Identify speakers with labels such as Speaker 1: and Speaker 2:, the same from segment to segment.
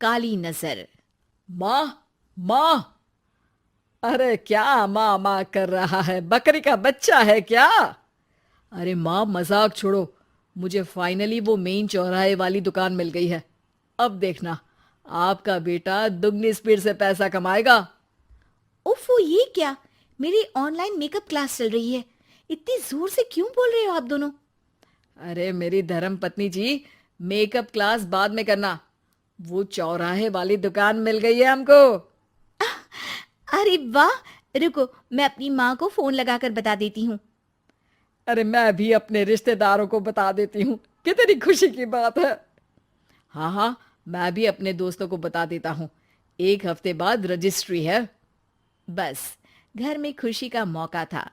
Speaker 1: काली नजर।
Speaker 2: माँ, माँ। अरे क्या माँ माँ कर रहा है? बकरी का बच्चा है क्या? अरे माँ, मजाक छोड़ो। मुझे फाइनली वो मेन चौराहे वाली दुकान मिल गई है। अब देखना, आपका बेटा दुगनी स्पीड से पैसा कमाएगा।
Speaker 1: उफ़ो, ये क्या? मेरी ऑनलाइन मेकअप क्लास चल रही है। इतनी जोर से क्यों बोल रहे हो आप दोनों?
Speaker 2: अरे मेरी धर्म पत्नी जी, मेकअप क्लास बाद में करना। वो चौराहे वाली दुकान मिल गई है हमको।
Speaker 1: अरे वाह! रुको, मैं अपनी माँ को फोन लगाकर बता देती हूँ।
Speaker 2: अरे मैं भी अपने रिश्तेदारों को बता देती हूँ। कितनी खुशी की बात है। हाँ हाँ, मैं भी अपने दोस्तों को बता देता हूँ। 1 हफ्ते बाद रजिस्ट्री है।
Speaker 1: बस, घर में खुशी का मौका था।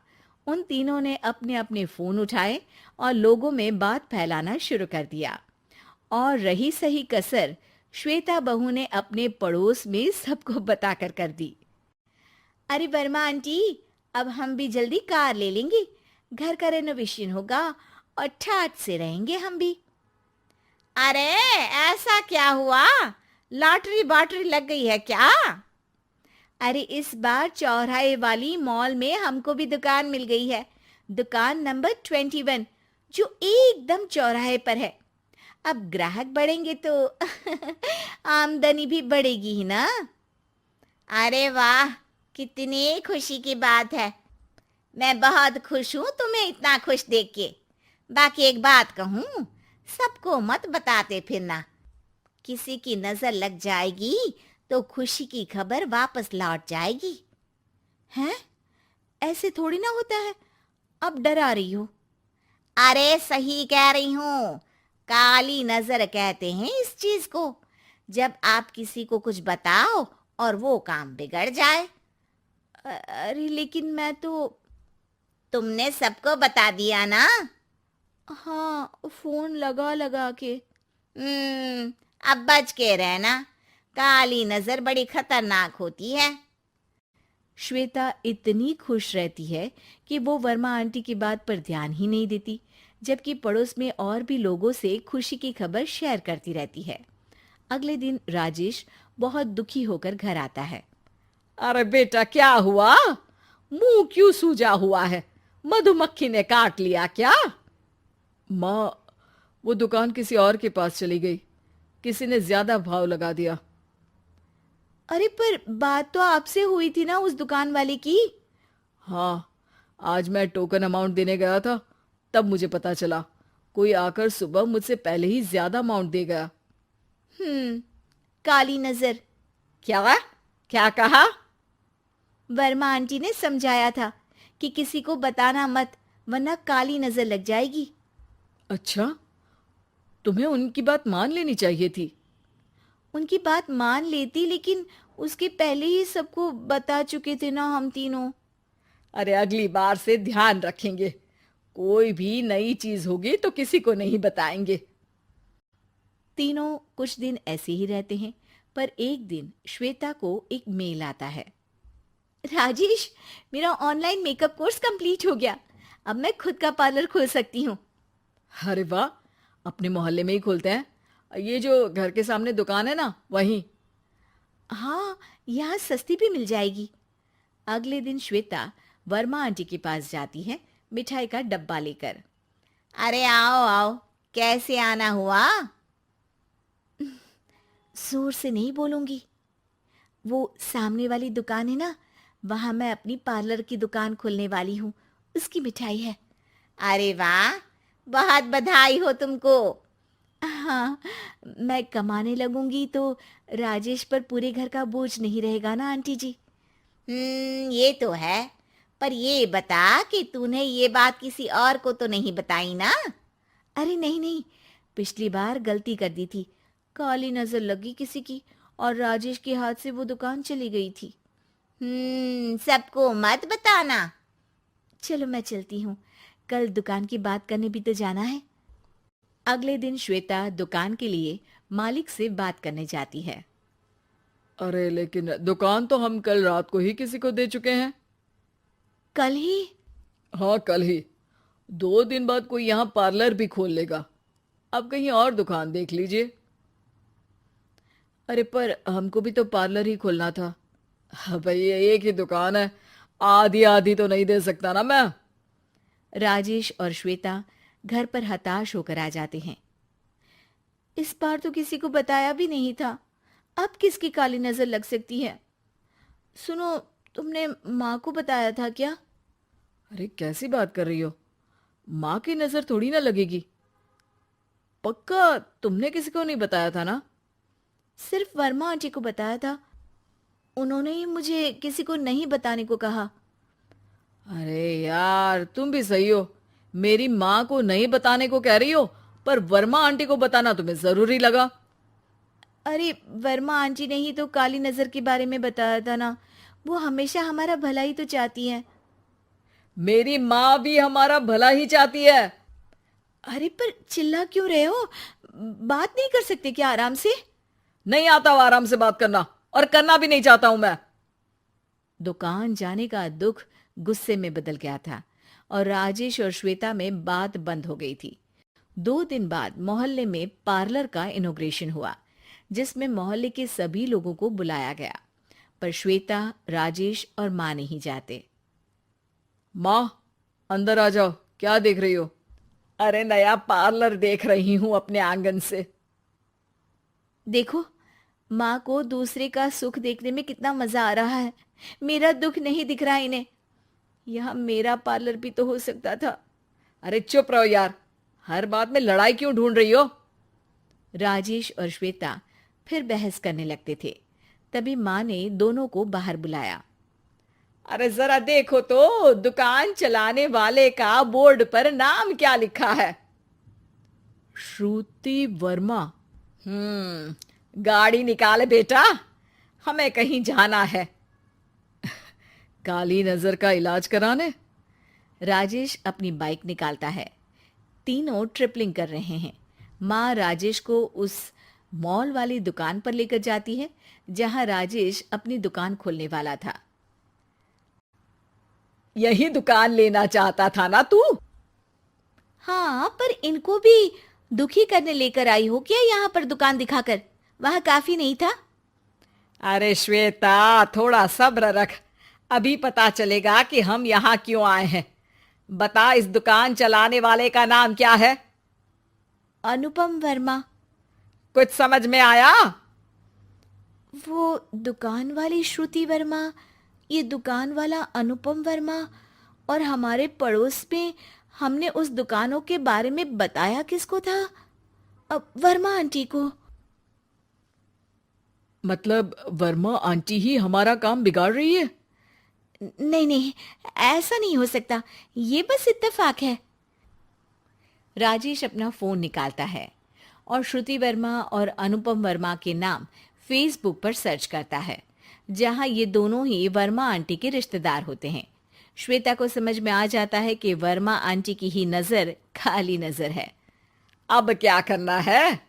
Speaker 1: उन तीनों ने अपने अपने फोन उठाए और लोगों में बात फैलाना शुरू कर दिया। और रही सही कसर श्वेता बहू ने अपने पड़ोस में सबको बताकर कर दी। अरे वर्मा आंटी, अब हम भी जल्दी कार ले लेंगे। घर का रेनोवेशन होगा और ठाट से रहेंगे हम भी। अरे, ऐसा क्या हुआ? लॉटरी बाटरी लग गई है क्या? अरे, इस बार चौराहे वाली मॉल में हमको भी दुकान मिल गई है। दुकान नंबर 21, जो एकदम चौराहे पर है। अब ग्राहक बढ़ेंगे तो आमदनी भी बढ़ेगी ही ना। अरे वाह, कितनी खुशी की बात है। मैं बहुत खुश हूँ तुम्हें इतना खुश देख के। बाकी एक बात कहूँ, सबको मत बताते फिरना। किसी की नजर लग जाएगी तो खुशी की खबर वापस लौट जाएगी। हैं? ऐसे थोड़ी ना होता है। अब डरा रही हो। अरे सही कह रही हूँ। काली नजर कहते हैं इस चीज को, जब आप किसी को कुछ बताओ और वो काम बिगड़ जाए। अरे लेकिन मैं तो। तुमने सबको बता दिया ना? हाँ, फोन लगा लगा के। अब बच के रहना। काली नजर बड़ी खतरनाक होती है। श्वेता इतनी खुश रहती है कि वो वर्मा आंटी की बात पर ध्यान ही नहीं देती, जबकि पड़ोस में और भी लोगों से खुशी की खबर शेयर करती रहती है। अगले दिन राजेश बहुत दुखी होकर घर आता है।
Speaker 2: अरे बेटा, क्या हुआ? मुंह क्यों सूजा हुआ है? मधुमक्खी ने काट लिया क्या? माँ, वो दुकान किसी और के पास चली गई। किसी ने ज्यादा भाव लगा दिया।
Speaker 1: अरे पर बात तो आपसे हुई थी ना उस दुकान वाले की।
Speaker 2: हाँ, आज मैं टोकन अमाउंट देने गया था, तब मुझे पता चला। कोई आकर सुबह मुझसे पहले ही ज्यादा अमाउंट दे गया।
Speaker 1: हम्म, काली नजर।
Speaker 2: क्या? क्या कहा?
Speaker 1: वर्मा आंटी ने समझाया था कि किसी को बताना मत, वरना काली नजर लग जाएगी।
Speaker 2: अच्छा, तुम्हें उनकी बात मान लेनी चाहिए थी।
Speaker 1: उनकी बात मान लेती, लेकिन उसके पहले ही सबको बता चुके थे ना हम तीनों।
Speaker 2: अरे अगली बार से ध्यान रखेंगे। कोई भी नई चीज होगी तो किसी को नहीं बताएंगे।
Speaker 1: तीनों कुछ दिन ऐसे ही रहते हैं, पर एक दिन श्वेता को एक मेल आता है। राजेश, मेरा ऑनलाइन मेकअप कोर्स कंप्लीट हो गया। अब मैं खुद का पार्लर खोल सकती हूँ।
Speaker 2: अरे वाह, अपने मोहल्ले में ही खोलते हैं। ये जो घर के सामने दुकान है ना, वहीं।
Speaker 1: हाँ, यहाँ सस्ती भी मिल जाएगी। अगले दिन श्वेता वर्मा आंटी के पास जाती है, मिठाई का डब्बा लेकर। अरे आओ आओ, कैसे आना हुआ? जोर से नहीं बोलूंगी। वो सामने वाली दुकान है ना, वहां मैं अपनी पार्लर की दुकान खोलने वाली हूँ। उसकी मिठाई है। अरे वाह, बहुत बधाई हो तुमको। हाँ, मैं कमाने लगूंगी तो राजेश पर पूरे घर का बोझ नहीं रहेगा ना आंटी जी। ये तो है। पर ये बता कि तूने ये बात किसी और को तो नहीं बताई ना? अरे नहीं नहीं, पिछली बार गलती कर दी थी। काली नजर लगी किसी की और राजेश के हाथ से वो दुकान चली गई थी। सबको मत बताना। चलो मैं चलती हूँ, कल दुकान की बात करने भी तो जाना है। अगले दिन श्वेता दुकान के लिए मालिक से बात करने जाती है।
Speaker 2: अरे लेकिन दुकान तो हम कल रात को ही किसी को दे चुके हैं।
Speaker 1: कल ही?
Speaker 2: हाँ, कल ही। 2 दिन बाद कोई यहाँ पार्लर भी खोल लेगा। अब कहीं और दुकान देख लीजिए। अरे पर हमको भी तो पार्लर ही खोलना था। हाँ भाई, ये एक ही दुकान है, आधी आधी तो नहीं दे सकता ना मैं।
Speaker 1: राजेश और श्वेता घर पर हताश होकर आ जाते हैं। इस बार तो किसी को बताया भी नहीं था, अब किसकी काली नजर लग सकती है। सुनो, तुमने माँ को बताया था क्या?
Speaker 2: अरे कैसी बात कर रही हो, माँ की नजर थोड़ी ना लगेगी। पक्का तुमने किसी को नहीं बताया था ना?
Speaker 1: सिर्फ वर्मा आंटी को बताया था, उन्होंने ही मुझे किसी को नहीं बताने को कहा।
Speaker 2: अरे यार, तुम भी सही हो। मेरी माँ को नहीं बताने को कह रही हो, पर वर्मा आंटी को बताना तुम्हें जरूरी लगा।
Speaker 1: अरे वर्मा आंटी ने ही तो काली नजर के बारे में बताया था ना, वो हमेशा हमारा भला ही तो चाहती है।
Speaker 2: मेरी माँ भी हमारा भला ही चाहती है।
Speaker 1: अरे पर चिल्ला क्यों रहे हो? बात नहीं कर सकते क्या आराम से?
Speaker 2: नहीं आता हो आराम से बात करना, और करना भी नहीं चाहता हूं मैं।
Speaker 1: दुकान जाने का दुख गुस्से में बदल गया था और राजेश और श्वेता में बात बंद हो गई थी। 2 दिन बाद मोहल्ले में पार्लर का इनॉग्रेशन हुआ, जिसमें मोहल्ले के सभी लोगों को बुलाया गया, पर श्वेता, राजेश और माँ नहीं जाते।
Speaker 2: माँ, अंदर आ जाओ, क्या देख रही हो? अरे नया पार्लर देख रही हूं अपने आंगन से।
Speaker 1: देखो, माँ को दूसरे का सुख देखने में कितना मजा आ रहा है, मेरा दुख नहीं दिख रहा इन्हें। यह मेरा पार्लर भी तो हो सकता था।
Speaker 2: अरे चुप रहो यार, हर बात में लड़ाई क्यों ढूंढ रही हो?
Speaker 1: राजेश और श्वेता फिर बहस करने लगते थे। तभी माँ ने दोनों को बाहर बुलाया।
Speaker 2: अरे जरा देखो तो, दुकान चलाने वाले का बोर्ड पर नाम क्या लिखा है? श्रुति वर्मा। गाड़ी निकाले बेटा, हमें कहीं जाना है। काली नजर का इलाज कराने?
Speaker 1: राजेश अपनी बाइक निकालता है। तीनों ट्रिपलिंग कर रहे हैं। माँ राजेश को उस मॉल वाली दुकान पर लेकर जाती है जहां राजेश अपनी दुकान खोलने वाला था।
Speaker 2: यही दुकान लेना चाहता था ना तू?
Speaker 1: हाँ, पर इनको भी दुखी करने लेकर आई हो क्या यहाँ पर दुकान दिखाकर? वहां काफी नहीं था?
Speaker 2: अरे श्वेता, थोड़ा सब्र रख, अभी पता चलेगा कि हम यहाँ क्यों आए हैं। बता, इस दुकान चलाने वाले का नाम क्या है?
Speaker 1: अनुपम वर्मा।
Speaker 2: कुछ समझ में आया?
Speaker 1: वो दुकान वाली श्रुति वर्मा, ये दुकान वाला अनुपम वर्मा, और हमारे पड़ोस में हमने उस दुकानों के बारे में बताया किसको था? अब वर्मा आंटी को।
Speaker 2: मतलब वर्मा आंटी ही हमारा काम बिगाड़ रही है?
Speaker 1: नहीं नहीं, ऐसा नहीं हो सकता, ये बस इत्तेफाक है। राजेश अपना फोन निकालता है और श्रुति वर्मा और अनुपम वर्मा के नाम फेसबुक पर सर्च करता है, जहां ये दोनों ही वर्मा आंटी के रिश्तेदार होते हैं। श्वेता को समझ में आ जाता है कि वर्मा आंटी की ही नजर खाली नजर है।
Speaker 2: अब क्या करना है?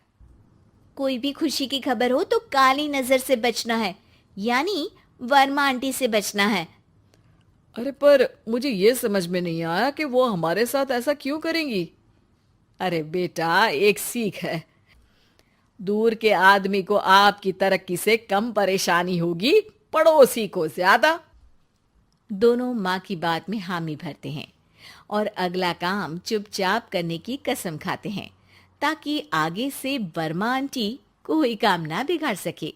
Speaker 1: कोई भी खुशी की खबर हो तो काली नजर से बचना है, यानी वर्मा आंटी से बचना है।
Speaker 2: अरे पर मुझे ये समझ में नहीं आया कि वो हमारे साथ ऐसा क्यों करेंगी। अरे बेटा, एक सीख है, दूर के आदमी को आपकी तरक्की से कम परेशानी होगी, पड़ोसी को ज्यादा।
Speaker 1: दोनों माँ की बात में हामी भरते हैं और अगला काम चुपचाप करने की कसम खाते हैं, ताकि आगे से वर्मा आंटी कोई काम ना बिगाड़ सके।